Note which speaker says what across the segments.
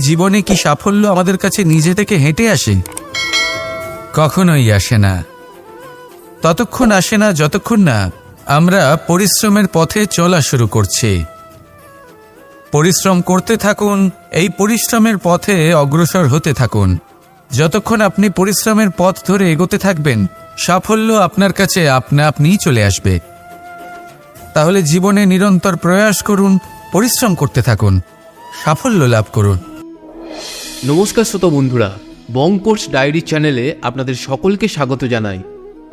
Speaker 1: জীবনে কি সাফল্য আমাদের কাছে নিজে থেকে হেঁটে আসে? কখনোই আসে না। ততক্ষণ আসে না যতক্ষণ না আমরা পরিশ্রমের পথে চলা শুরু করছি। পরিশ্রম করতে থাকুন, এই পরিশ্রমের পথে অগ্রসর হতে থাকুন। যতক্ষণ আপনি পরিশ্রমের পথ ধরে এগোতে থাকবেন, সাফল্য আপনার কাছে আপনিই চলে আসবে। তাহলে জীবনে নিরন্তর প্রয়াস করুন, পরিশ্রম করতে থাকুন, সাফল্য লাভ করুন।
Speaker 2: নমস্কার শ্রোতা বন্ধুরা, বং কোর্স ডায়েরি চ্যানেলে আপনাদের সকলকে স্বাগত জানাই।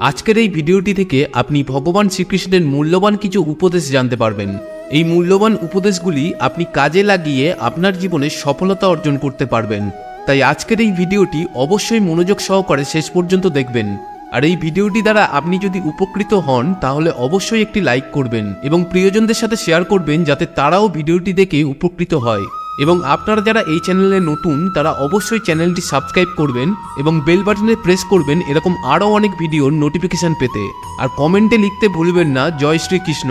Speaker 2: আজকের এই ভিডিওটি থেকে আপনি ভগবান শ্রীকৃষ্ণের মূল্যবান কিছু উপদেশ জানতে পারবেন। এই মূল্যবান উপদেশগুলি আপনি কাজে লাগিয়ে আপনার জীবনে সফলতা অর্জন করতে পারবেন। তাই আজকের এই ভিডিওটি অবশ্যই মনোযোগ সহকারে শেষ পর্যন্ত দেখবেন। আর এই ভিডিওটি দ্বারা আপনি যদি উপকৃত হন তাহলে অবশ্যই একটি লাইক করবেন এবং প্রিয়জনদের সাথে শেয়ার করবেন, যাতে তারাও ভিডিওটি দেখে উপকৃত হয়। এবং আপনারা যারা এই চ্যানেলে নতুন তারা অবশ্যই চ্যানেলটি সাবস্ক্রাইব করবেন এবং বেল বাটনে প্রেস করবেন এরকম আরও অনেক ভিডিওর নোটিফিকেশান পেতে। আর কমেন্টে লিখতে ভুলবেন না জয় শ্রীকৃষ্ণ।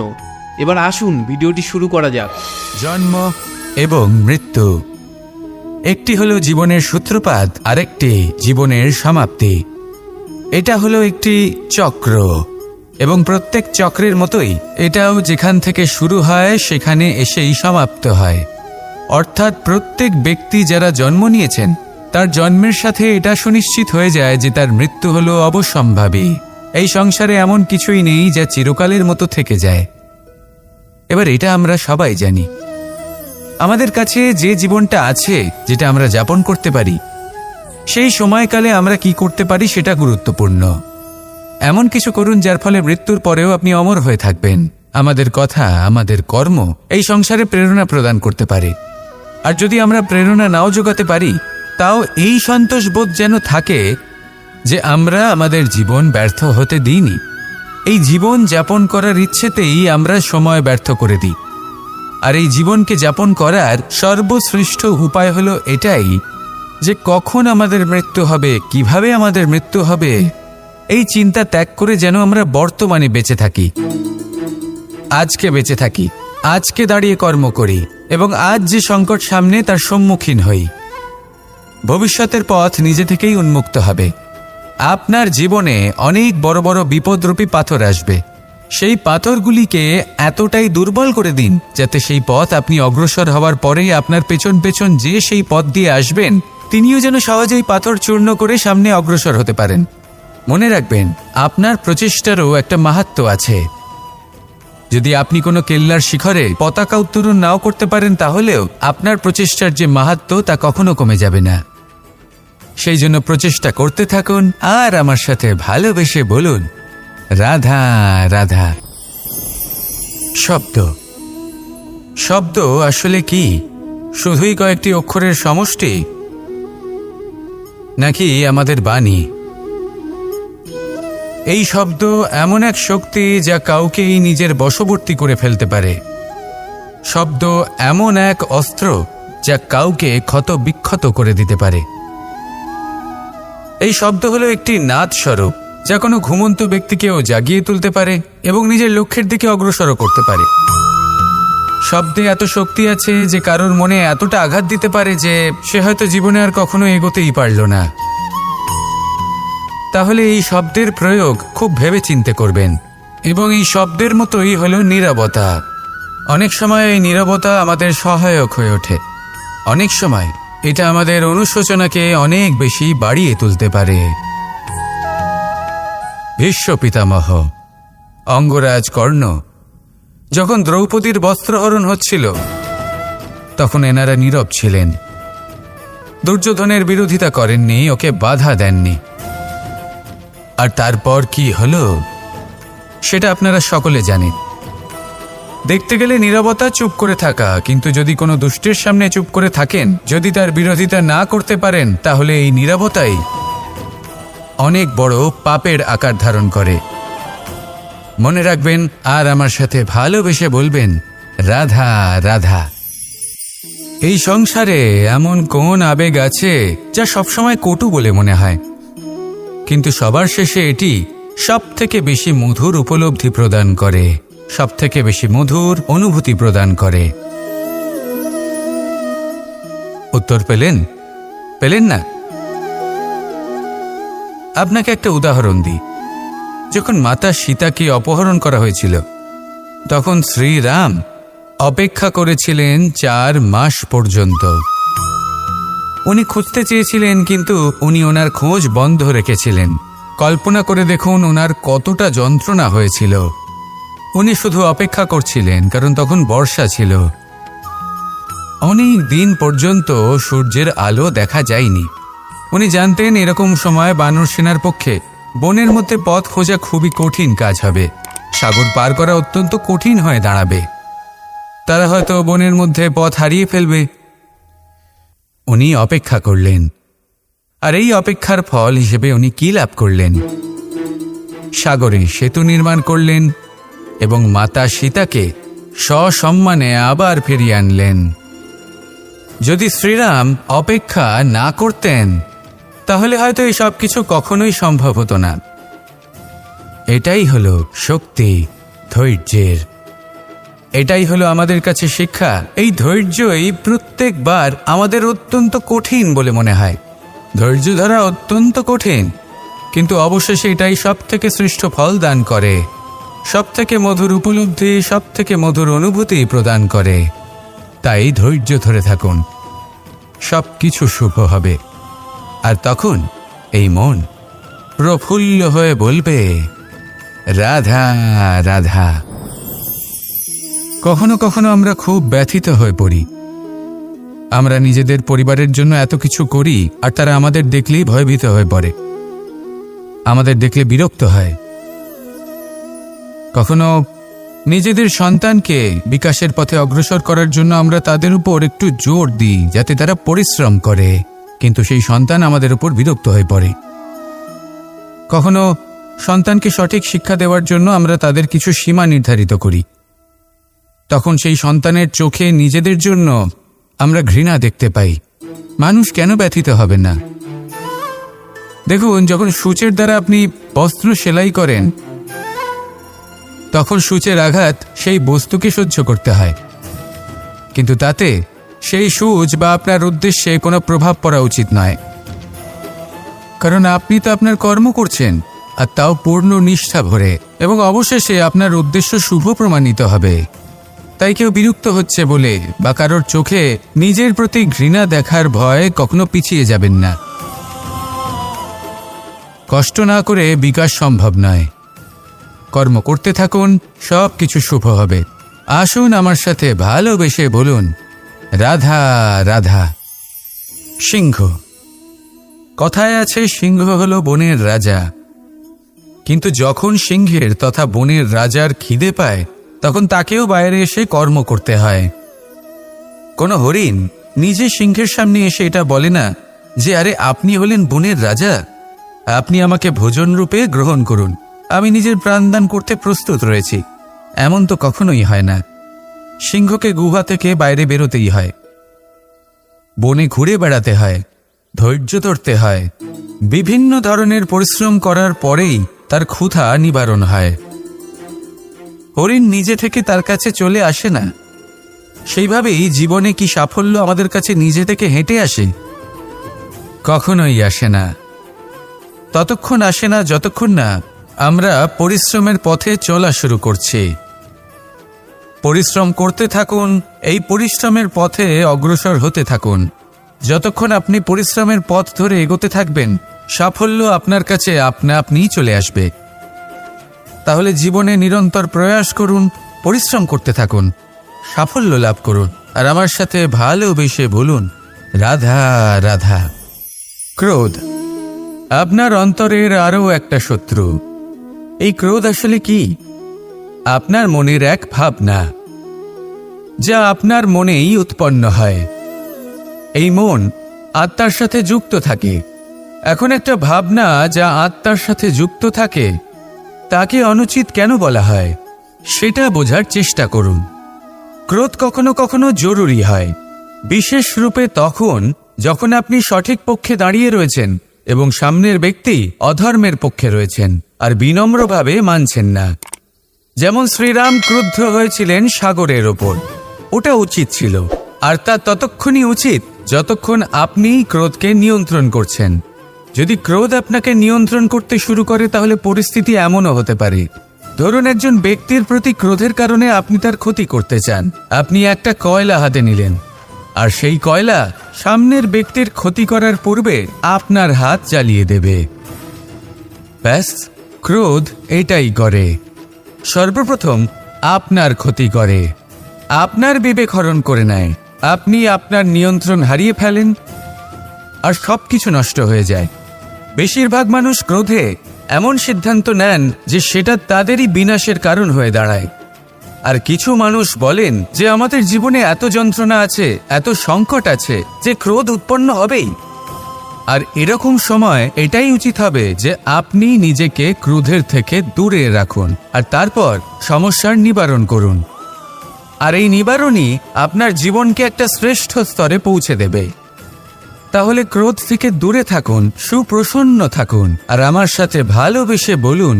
Speaker 2: এবার আসুন ভিডিওটি শুরু করা যাক।
Speaker 1: জন্ম এবং মৃত্যু, একটি হলো জীবনের সূত্রপাত, আরেকটি জীবনের সমাপ্তি। এটা হলো একটি চক্র এবং প্রত্যেক চক্রের মতোই এটাও যেখান থেকে শুরু হয় সেখানে এসেই সমাপ্ত হয়। অর্থাৎ প্রত্যেক ব্যক্তি যারা জন্ম নিয়েছেন তার জন্মের সাথে এটা সুনিশ্চিত হয়ে যায় যে তার মৃত্যু হলো অবশ্যম্ভাবী। এই সংসারে এমন কিছুই নেই যা চিরকালের মতো থেকে যায়। এবার এটা আমরা সবাই জানি। আমাদের কাছে যে জীবনটা আছে, যেটা আমরা যাপন করতে পারি, সেই সময়কালে আমরা কি করতে পারি সেটা গুরুত্বপূর্ণ। এমন কিছু করুন যার ফলে মৃত্যুর পরেও আপনি অমর হয়ে থাকবেন। আমাদের কথা, আমাদের কর্ম এই সংসারে প্রেরণা প্রদান করতে পারে। আর যদি আমরা প্রেরণা নাও জোগাতে পারি, তাও এই সন্তোষ বোধ যেন থাকে যে আমরা আমাদের জীবন ব্যর্থ হতে দিইনি। এই জীবন যাপন করার ইচ্ছেতেই আমরা সময় ব্যর্থ করে দিই। আর এই জীবনকে যাপন করার সর্বশ্রেষ্ঠ উপায় হলো এটাই যে কখন আমাদের মৃত্যু হবে, কিভাবে আমাদের মৃত্যু হবে, এই চিন্তা ত্যাগ করে যেন আমরা বর্তমানে বেঁচে থাকি, আজকে বেঁচে থাকি, আজকে দাঁড়িয়ে কর্ম করি এবং আজ যে সংকট সামনে তার সম্মুখীন হই। ভবিষ্যতের পথ নিজে থেকেই উন্মুক্ত হবে। আপনার জীবনে অনেক বড় বড় বিপদরূপী পাথর আসবে। সেই পাথরগুলিকে এতটাই দুর্বল করে দিন যাতে সেই পথ আপনি অগ্রসর হওয়ার পরেই আপনার পেছন পেছন যে সেই পথ দিয়ে আসবেন তিনিও যেন সহজেই পাথর চূর্ণ করে সামনে অগ্রসর হতে পারেন। মনে রাখবেন, আপনার প্রচেষ্টারও একটা মাহাত্ম্য আছে। যদি আপনি কোনো কেল্লার শিখরে পতাকা উত্তোলন নাও করতে পারেন, তাহলেও আপনার প্রচেষ্টার যে মাহাত্ম্য তা কখনো কমে যাবে না। সেই জন্য প্রচেষ্টা করতে থাকুন আর আমার সাথে ভালোবেসে বলুন, রাধা রাধা। শব্দ, শব্দ আসলে কি? শুধুই কয়েকটি অক্ষরের সমষ্টি, নাকি আমাদের বাণী? এই শব্দ এমন এক শক্তি যা কাউকেই নিজের বশবর্তী করে ফেলতে পারে। শব্দ এমন এক অস্ত্র যা কাউকে ক্ষত বিক্ষত করে দিতে পারে। এই শব্দ হলো একটি নাদ স্বরূপ যা কোনো ঘুমন্ত ব্যক্তিকেও জাগিয়ে তুলতে পারে এবং নিজের লক্ষ্যের দিকে অগ্রসর করতে পারে। শব্দে এত শক্তি আছে যে কারোর মনে এতটা আঘাত দিতে পারে যে সে হয়তো জীবনে আর কখনো এগোতেই পারল না। তাহলে এই শব্দের প্রয়োগ খুব ভেবে চিন্তে করবেন। এবং এই শব্দের মতোই হলো নীরবতা। অনেক সময় এই নীরবতা আমাদের সহায়ক হয়ে ওঠে। অনেক সময় এটা আমাদের অনুশোচনাকে অনেক বেশি বাড়িয়ে তুলতে পারে। ভীষ্ম পিতামহ, অঙ্গরাজ কর্ণ যখন দ্রৌপদীর বস্ত্রহরণ হচ্ছিল তখন এনারা নীরব ছিলেন। দুর্যোধনের বিরোধিতা করেননি, ওকে বাধা দেননি। আর তারপর কি হলো সেটা আপনারা সকলে জানেন। দেখতে গেলে নীরবতা চুপ করে থাকা, কিন্তু যদি কোনো দুষ্টের সামনে চুপ করে থাকেন, যদি তার বিরোধিতা না করতে পারেন, তাহলে এই নীরবতাই অনেক বড় পাপের আকার ধারণ করে। মনে রাখবেন আর আমার সাথে ভালোবেসে বলবেন, রাধা রাধা। এই সংসারে এমন কোন আবেগ আছে যা সবসময় কটু বলে মনে হয়, কিন্তু সবার শেষে এটি সবথেকে বেশি মধুর উপলব্ধি প্রদান করে, সবথেকে বেশি মধুর অনুভূতি প্রদান করে। উত্তর পেলেন না? আপনাকে একটা উদাহরণ দিই। যখন মাতা সীতাকে অপহরণ করা হয়েছিল, তখন শ্রীরাম অপেক্ষা করেছিলেন 4 মাস পর্যন্ত। উনি খুঁজতে চেয়েছিলেন, কিন্তু উনি ওনার খোঁজ বন্ধ রেখেছিলেন। কল্পনা করে দেখুন ওনার কতটা যন্ত্রণা হয়েছিল। উনি শুধু অপেক্ষা করছিলেন, কারণ তখন বর্ষা ছিল। অনেক দিন পর্যন্ত সূর্যের আলো দেখা যায়নি। উনি জানতেন এরকম সময় বানর সেনার পক্ষে বনের মধ্যে পথ খোঁজা খুবই কঠিন কাজ হবে। সাগর পার করা অত্যন্ত কঠিন হয়ে দাঁড়াবে। তারা হয়তো বনের মধ্যে পথ হারিয়ে ফেলবে। উনি অপেক্ষা করলেন, আর এই অপেক্ষার ফল হিসেবে উনি কি লাভ করলেন? সাগরে সেতু নির্মাণ করলেন এবং মাতা সীতাকে সসম্মানে আবার ফিরিয়ে আনলেন। যদি শ্রীরাম অপেক্ষা না করতেন, তাহলে হয়তো এই সব কিছু কখনোই সম্ভব হতো না। এটাই হলো শক্তি ধৈর্যের। এটাই হলো আমাদের কাছে শিক্ষা। এই ধৈর্যই প্রত্যেকবার আমাদের অত্যন্ত কঠিন বলে মনে হয়। ধৈর্য ধরা অত্যন্ত কঠিন, কিন্তু অবশেষে এটাই সব থেকে শ্রেষ্ঠ ফল দান করে, সব থেকে মধুর উপলব্ধি, সব থেকে মধুর অনুভূতি প্রদান করে। তাই ধৈর্য ধরে থাকুন, সব কিছু শুভ হবে। আর তখন এই মন প্রফুল্ল হয়ে বলবে, রাধা রাধা। কখনো কখনো আমরা খুব ব্যথিত হয়ে পড়ি। আমরা নিজেদের পরিবারের জন্য এত কিছু করি, আর তারা আমাদের দেখলেই ভয়ভীত হয়ে পড়ে, আমাদের দেখলে বিরক্ত হয়। কখনো নিজেদের সন্তানকে বিকাশের পথে অগ্রসর করার জন্য আমরা তাদের উপর একটু জোর দিই, যাতে তারা পরিশ্রম করে, কিন্তু সেই সন্তান আমাদের উপর বিরক্ত হয়ে পড়ে। কখনো সন্তানকে সঠিক শিক্ষা দেওয়ার জন্য আমরা তাদের কিছু সীমা নির্ধারিত করি, তখন সেই সন্তানের চোখে নিজেদের জন্য আমরা ঘৃণা দেখতে পাই। মানুষ কেন ব্যথিত হবে না? দেখুন, যখন সূচের দ্বারা আপনি বস্ত্র সেলাই করেন, তখন সূচের আঘাত সেই বস্তুকে সহ্য করতে হয়, কিন্তু তাতে সেই সূচ বা আপনার উদ্দেশ্যে কোনো প্রভাব পড়া উচিত নয়, কারণ আপনি তো আপনার কর্ম করছেন, আর তাও পূর্ণ নিষ্ঠা ভরে, এবং অবশেষে আপনার উদ্দেশ্য শুভ প্রমাণিত হবে। তাই কেউ বিরক্ত হচ্ছে বলে বা কারোর চোখে নিজের প্রতি ঘৃণা দেখার ভয় কখনো পিছিয়ে যাবেন না। কষ্ট না করে বিকাশ সম্ভব নয়। কর্ম করতে থাকুন, সব কিছু শুভ হবে। আসুন আমার সাথে ভালোবেসে বলুন, রাধা রাধা। সিংহ। কথায় আছে, সিংহ হলো বনের রাজা। কিন্তু যখন সিংহের তথা বনের রাজার খিদে পায়, তখন তাকেও বাইরে এসে কর্ম করতে হয়। কোনো হরিণ নিজে সিংহের সামনে এসে এটা বলে না যে, আরে আপনি হলেন বনের রাজা, আপনি আমাকে ভোজন রূপে গ্রহণ করুন, আমি নিজের প্রাণদান করতে প্রস্তুত রয়েছি। এমন তো কখনোই হয় না। সিংহকে গুহা থেকে বাইরে বেরোতেই হয়, বনে ঘুরে বেড়াতে হয়, ধৈর্য ধরতে হয়, বিভিন্ন ধরনের পরিশ্রম করার পরেই তার ক্ষুধা নিবারণ হয়। হরিণ নিজে থেকে তার কাছে চলে আসে না। সেইভাবেই জীবনে কি সাফল্য আমাদের কাছে নিজে থেকে হেঁটে আসে? কখনোই আসে না। ততক্ষণ আসে না যতক্ষণ না আমরা পরিশ্রমের পথে চলা শুরু করছি। পরিশ্রম করতে থাকুন, এই পরিশ্রমের পথে অগ্রসর হতে থাকুন। যতক্ষণ আপনি পরিশ্রমের পথ ধরে এগোতে থাকবেন, সাফল্য আপনার কাছে আপনা আপনিই চলে আসবে। তাহলে জীবনে নিরন্তর প্রয়াস করুন, পরিশ্রম করতে থাকুন, সাফল্য লাভ করুন, আর আমার সাথে ভালোবেসে বলুন, রাধা রাধা। ক্রোধ আপনার অন্তরের আরও একটা শত্রু। এই ক্রোধ আসলে কি? আপনার মনের এক ভাবনা, যা আপনার মনেই উৎপন্ন হয়। এই মন আত্মার সাথে যুক্ত থাকে। এখন একটা ভাবনা যা আত্মার সাথে যুক্ত থাকে, তাকে অনুচিত কেন বলা হয়, সেটা বোঝার চেষ্টা করুন। ক্রোধ কখনো কখনো জরুরি হয়, বিশেষ রূপে তখন যখন আপনি সঠিক পক্ষে দাঁড়িয়ে রয়েছেন এবং সামনের ব্যক্তি অধর্মের পক্ষে রয়েছেন আর বিনম্রভাবে মানছেন না। যেমন শ্রীরাম ক্রুদ্ধ হয়েছিলেন সাগরের ওপর, ওটা উচিত ছিল, আর তা ততক্ষণই উচিত যতক্ষণ আপনি ক্রোধকে নিয়ন্ত্রণ করছেন। যদি ক্রোধ আপনাকে নিয়ন্ত্রণ করতে শুরু করে তাহলে পরিস্থিতি এমনও হতে পারে, ধরুন একজন ব্যক্তির প্রতি ক্রোধের কারণে আপনি তার ক্ষতি করতে চান। আপনি একটা কয়লা হাতে নিলেন, আর সেই কয়লা সামনের ব্যক্তির ক্ষতি করার পূর্বে আপনার হাত জ্বালিয়ে দেবে। ব্যাস, ক্রোধ এটাই করে, সর্বপ্রথম আপনার ক্ষতি করে, আপনার বিবেক হরণ করে নেয়, আপনি আপনার নিয়ন্ত্রণ হারিয়ে ফেলেন আর সবকিছু নষ্ট হয়ে যায়। বেশিরভাগ মানুষ ক্রোধে এমন সিদ্ধান্ত নেন যে সেটা তাদেরই বিনাশের কারণ হয়ে দাঁড়ায়। আর কিছু মানুষ বলেন যে আমাদের জীবনে এত যন্ত্রণা আছে, এত সংকট আছে যে ক্রোধ উৎপন্ন হবেই। আর এরকম সময় এটাই উচিত হবে যে আপনি নিজেকে ক্রোধের থেকে দূরে রাখুন আর তারপর সমস্যার নিবারণ করুন। আর এই নিবারণই আপনার জীবনকে একটা শ্রেষ্ঠ স্তরে পৌঁছে দেবে। তাহলে ক্রোধ থেকে দূরে থাকুন, সুপ্রসন্ন থাকুন, আর আমার সাথে ভালোবেসে বলুন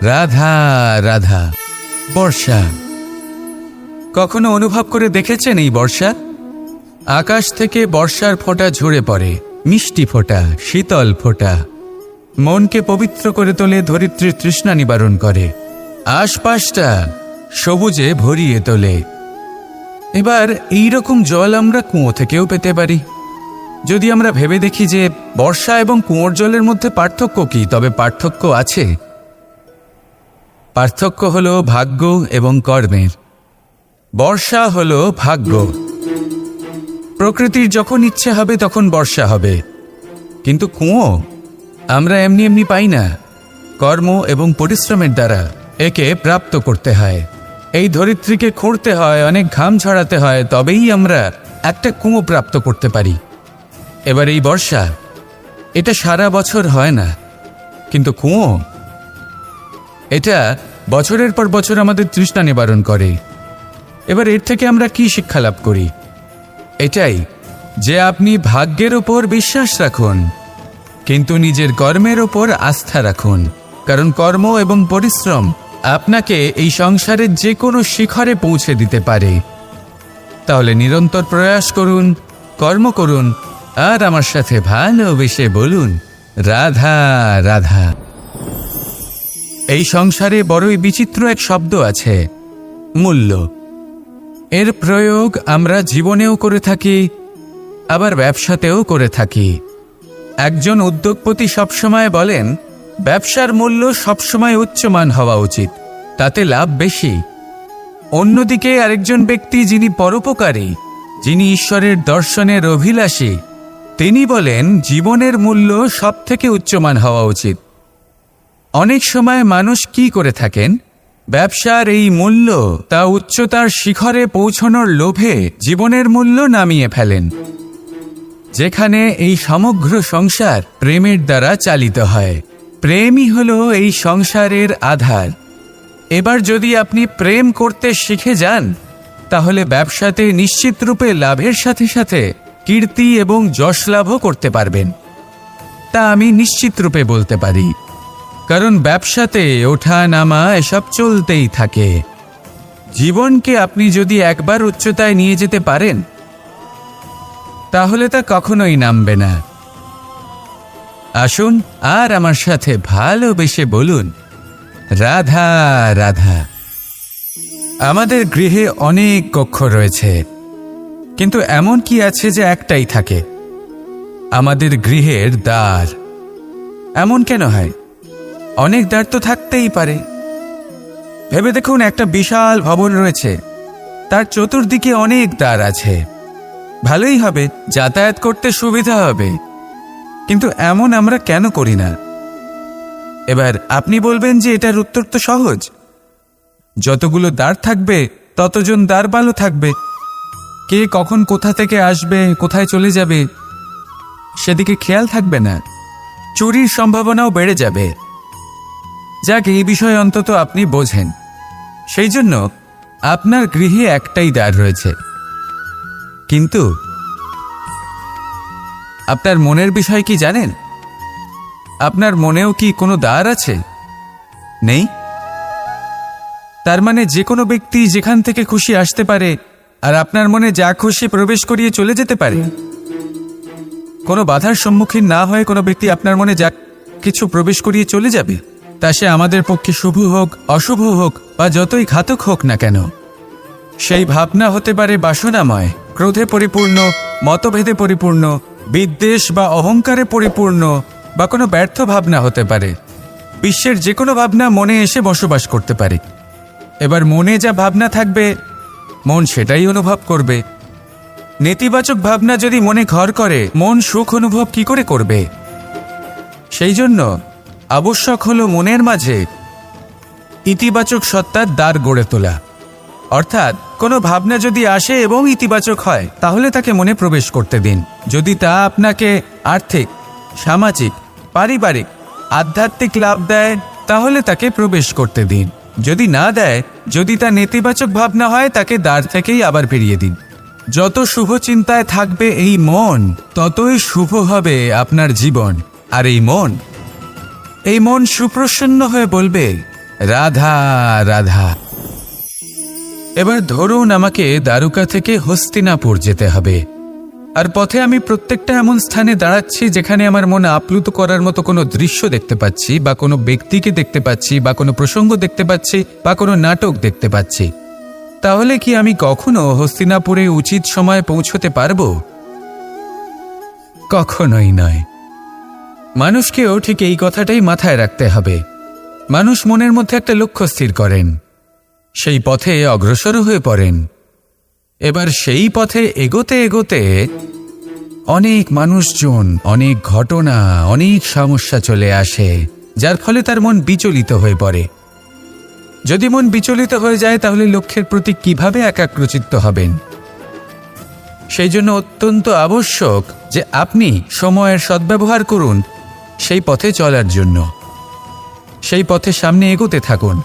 Speaker 1: রাধা রাধা। বর্ষা, কখনো অনুভব করে দেখেছেন এই বর্ষা? আকাশ থেকে বর্ষার ফোঁটা ঝরে পড়ে, মিষ্টি ফোঁটা, শীতল ফোঁটা, মনকে পবিত্র করে তোলে, ধরিত্রীর তৃষ্ণা নিবারণ করে, আশপাশটা সবুজে ভরিয়ে তোলে। এবার এইরকম জল আমরা কুয়ো থেকেও পেতে পারি। যদি আমরা ভেবে দেখি যে বর্ষা এবং কুয়োর জলের মধ্যে পার্থক্য কি, তবে পার্থক্য আছে। পার্থক্য হলো ভাগ্য এবং কর্মের। বর্ষা হলো ভাগ্য, প্রকৃতির যখন ইচ্ছে হবে তখন বর্ষা হবে। কিন্তু কুয়ো আমরা এমনি এমনি পাই না, কর্ম এবং পরিশ্রমের দ্বারা একে প্রাপ্ত করতে হয়। এই ধরিত্রীকে খুঁড়তে হয়, অনেক ঘাম ঝরাতে হয়, তবেই আমরা একটা কুয়ো প্রাপ্ত করতে পারি। এবার এই বর্ষা, এটা সারা বছর হয় না, কিন্তু কুয়ো এটা বছরের পর বছর আমাদের তৃষ্ণা নিবারণ করে। এবার এর থেকে আমরা কি শিক্ষা লাভ করি? এটাই যে আপনি ভাগ্যের ওপর বিশ্বাস রাখুন, কিন্তু নিজের কর্মের ওপর আস্থা রাখুন, কারণ কর্ম এবং পরিশ্রম আপনাকে এই সংসারের যে কোনো শিখরে পৌঁছে দিতে পারে। তাহলে নিরন্তর প্রয়াস করুন, কর্ম করুন, আর আমার সাথে ভালোবেসে বলুন রাধা রাধা। এই সংসারে বড়ই বিচিত্র এক শব্দ আছে, মূল্য। এর প্রয়োগ আমরা জীবনেও করে থাকি, আবার ব্যবসাতেও করে থাকি। একজন উদ্যোগপতি সবসময় বলেন ব্যবসার মূল্য সবসময় উচ্চমান হওয়া উচিত, তাতে লাভ বেশি। অন্যদিকে আরেকজন ব্যক্তি যিনি পরোপকারী, যিনি ঈশ্বরের দর্শনের অভিলাষী, তিনি বলেন জীবনের মূল্য সব থেকে উচ্চমান হওয়া উচিত। অনেক সময় মানুষ কি করে থাকেন, ব্যবসার এই মূল্য তা উচ্চতার শিখরে পৌঁছানোর লোভে জীবনের মূল্য নামিয়ে ফেলেন। যেখানে এই সমগ্র সংসার প্রেমের দ্বারা চালিত হয়, প্রেমই হলো এই সংসারের আধার। এবার যদি আপনি প্রেম করতে শিখে যান, তাহলে ব্যবসাতে নিশ্চিত রূপে লাভের সাথে সাথে কীর্তি এবং যশ লাভও করতে পারবেন। তা আমি নিশ্চিত রূপে বলতে পারি, কারণ ব্যবসাতে ওঠা নামা এসব চলতেই থাকে। জীবনকে আপনি যদি একবার উচ্চতায় নিয়ে যেতে পারেন, তাহলে তা কখনোই নামবে না। আসুন আর আমার সাথে ভালোবেসে বলুন রাধা রাধা। আমাদের গৃহে অনেক কক্ষ রয়েছে, কিন্তু এমন কি আছে যে একটাই থাকে? আমাদের গৃহের দ্বার। এমন কেন হয়? অনেক দ্বার তো থাকতেই পারে। ভেবে দেখুন, একটা বিশাল ভবন রয়েছে, তার চতুর্দিকে অনেক দ্বার আছে। ভালোই হবে, যাতায়াত করতে সুবিধা হবে, কিন্তু এমন আমরা কেন করি না? এবার আপনি বলবেন যে এটার উত্তর তো সহজ, যতগুলো দ্বার থাকবে ততজন দ্বারপালও থাকবে। কে কখন কোথা থেকে আসবে, কোথায় চলে যাবে সেদিকে খেয়াল থাকবে না, চুরির সম্ভাবনাও বেড়ে যাবে। যাক, এই বিষয়ে অন্তত আপনি বোঝেন। সেই জন্য আপনার গৃহে একটাই দ্বার রয়েছে, কিন্তু আপনার মনের বিষয় কি জানেন? আপনার মনেও কি কোনো দ্বার আছে? নেই? তার মানে যে কোনো ব্যক্তি যেখান থেকে খুশি আসতে পারে আর আপনার মনে যা খুশি প্রবেশ করিয়ে চলে যেতে পারে। কোনো বাধার সম্মুখীন না হয়ে কোনো ব্যক্তি আপনার মনে যা কিছু প্রবেশ করিয়ে চলে যাবে, তা সে আমাদের পক্ষে শুভ হোক, অশুভ হোক বা যতই ঘাতক হোক না কেন। সেই ভাবনা হতে পারে বাসনাময়, ক্রোধে পরিপূর্ণ, মতভেদে পরিপূর্ণ, বিদ্বেষ বা অহংকারে পরিপূর্ণ, বা কোনো ব্যর্থ ভাবনা হতে পারে। বিশ্বের যে কোনো ভাবনা মনে এসে বসবাস করতে পারে। এবার মনে যা ভাবনা থাকবে মন সেটাই অনুভব করবে। নেতিবাচক ভাবনা যদি মনে ঘর করে মন সুখ অনুভব কি করে করবে? সেই জন্য আবশ্যক হলো মনের মাঝে ইতিবাচক সত্তার দ্বার গড়ে তোলা। অর্থাৎ কোনো ভাবনা যদি আসে এবং ইতিবাচক হয় তাহলে তাকে মনে প্রবেশ করতে দিন। যদি তা আপনাকে আর্থিক, সামাজিক, পারিবারিক, আধ্যাত্মিক লাভ দেয় তাহলে তাকে প্রবেশ করতে দিন। যদি না দেয়, যদি তা নেতিবাচক ভাবনা হয় তাকে দ্বার থেকেই আবার ফিরিয়ে দিন। যত শুভ চিন্তায় থাকবে এই মন ততই শুভ হবে আপনার জীবন। আর এই মন সুপ্রসন্ন হয়ে বলবে রাধা রাধা। এবার ধরুন আমাকে দ্বারকা থেকে হস্তিনাপুর যেতে হবে, আর পথে আমি প্রত্যেকটা এমন স্থানে দাঁড়াচ্ছি যেখানে আমার মন আপ্লুত করার মতো কোনো দৃশ্য দেখতে পাচ্ছি, বা কোনো ব্যক্তিকে দেখতে পাচ্ছি, বা কোনো প্রসঙ্গ দেখতে পাচ্ছি, বা কোনো নাটক দেখতে পাচ্ছি। তাহলে কি আমি কখনো হস্তিনাপুরে উচিত সময়ে পৌঁছতে পারবো? কখনোই নয়। মানুষকেও ঠিক এই কথাটাই মাথায় রাখতে হবে। মানুষ মনের মধ্যে একটা লক্ষ্য স্থির করেন, সেই পথে অগ্রসর হয়ে পড়েন। এবার সেই পথে এগোতে এগোতে অনেক মানুষজন, অনেক ঘটনা, অনেক সমস্যা চলে আসে, যার ফলে তার মন বিচলিত হয়ে পড়ে। যদি মন বিচলিত হয়ে যায় তাহলে লক্ষ্যের প্রতি কিভাবে একাগ্রচিত্ত হবেন? সেই জন্য অত্যন্ত আবশ্যক যে আপনি সময়ের সদ্ব্যবহার করুন সেই পথে চলার জন্য। সেই পথে সামনে এগোতে থাকুন,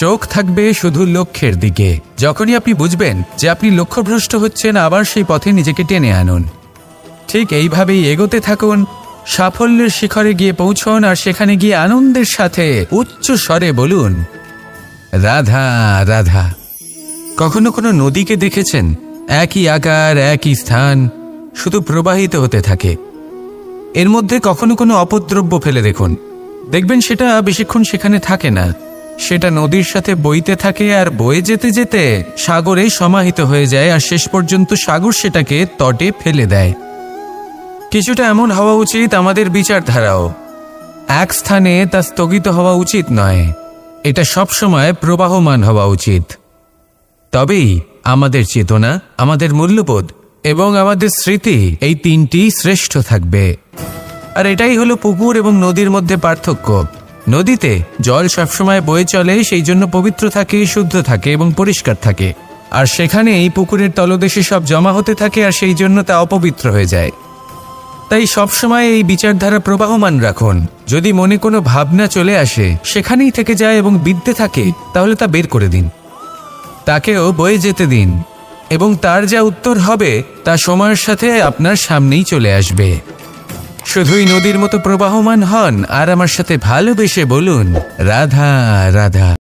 Speaker 1: চোখ থাকবে শুধু লক্ষ্যের দিকে। যখনই আপনি বুঝবেন যে আপনি লক্ষ্যভ্রষ্ট হচ্ছেন, আবার সেই পথে নিজেকে টেনে আনুন। ঠিক এইভাবেই এগোতে থাকুন, সাফল্যের শিখরে গিয়ে পৌঁছন, আর সেখানে গিয়ে আনন্দের সাথে উচ্চ স্বরে বলুন রাধা রাধা। কখনো কোনো নদীকে দেখেছেন? একই আকার, একই স্থান, শুধু প্রবাহিত হতে থাকে। এর মধ্যে কখনো কোনো অপদ্রব্য ফেলে দেখুন, দেখবেন সেটা বেশিক্ষণ সেখানে থাকে না। সেটা নদীর সাথে বইতে থাকে, আর বয়ে যেতে যেতে সাগরে সমাহিত হয়ে যায়, আর শেষ পর্যন্ত সাগর সেটাকে তটে ফেলে দেয়। কিছুটা এমন হওয়া উচিত আমাদের বিচারধারাও। এক স্থানে তা স্থগিত হওয়া উচিত নয়, এটা সবসময় প্রবাহমান হওয়া উচিত। তবেই আমাদের চেতনা, আমাদের মূল্যবোধ এবং আমাদের স্মৃতি, এই তিনটি শ্রেষ্ঠ থাকবে। আর এটাই হলো পুকুর এবং নদীর মধ্যে পার্থক্য। নদীতে জল সবসময় বয়ে চলে, সেই জন্য পবিত্র থাকে, শুদ্ধ থাকে এবং পরিষ্কার থাকে। আর সেখানে এই পুকুরের তলদেশে সব জমা হতে থাকে, আর সেই জন্য তা অপবিত্র হয়ে যায়। তাই সবসময় এই বিচারধারা প্রবাহমান রাখুন। যদি মনে কোনো ভাবনা চলে আসে, সেখানেই থেকে যায় এবং বিদ্যে থাকে, তাহলে তা বের করে দিন, তাকেও বয়ে যেতে দিন, এবং তার যা উত্তর হবে তা সময়ের সাথে আপনার সামনেই চলে আসবে। শুধুই নদীর মতো প্রবাহমান হন, আর আমার সাথে ভালোবেসে বলুন রাধা রাধা।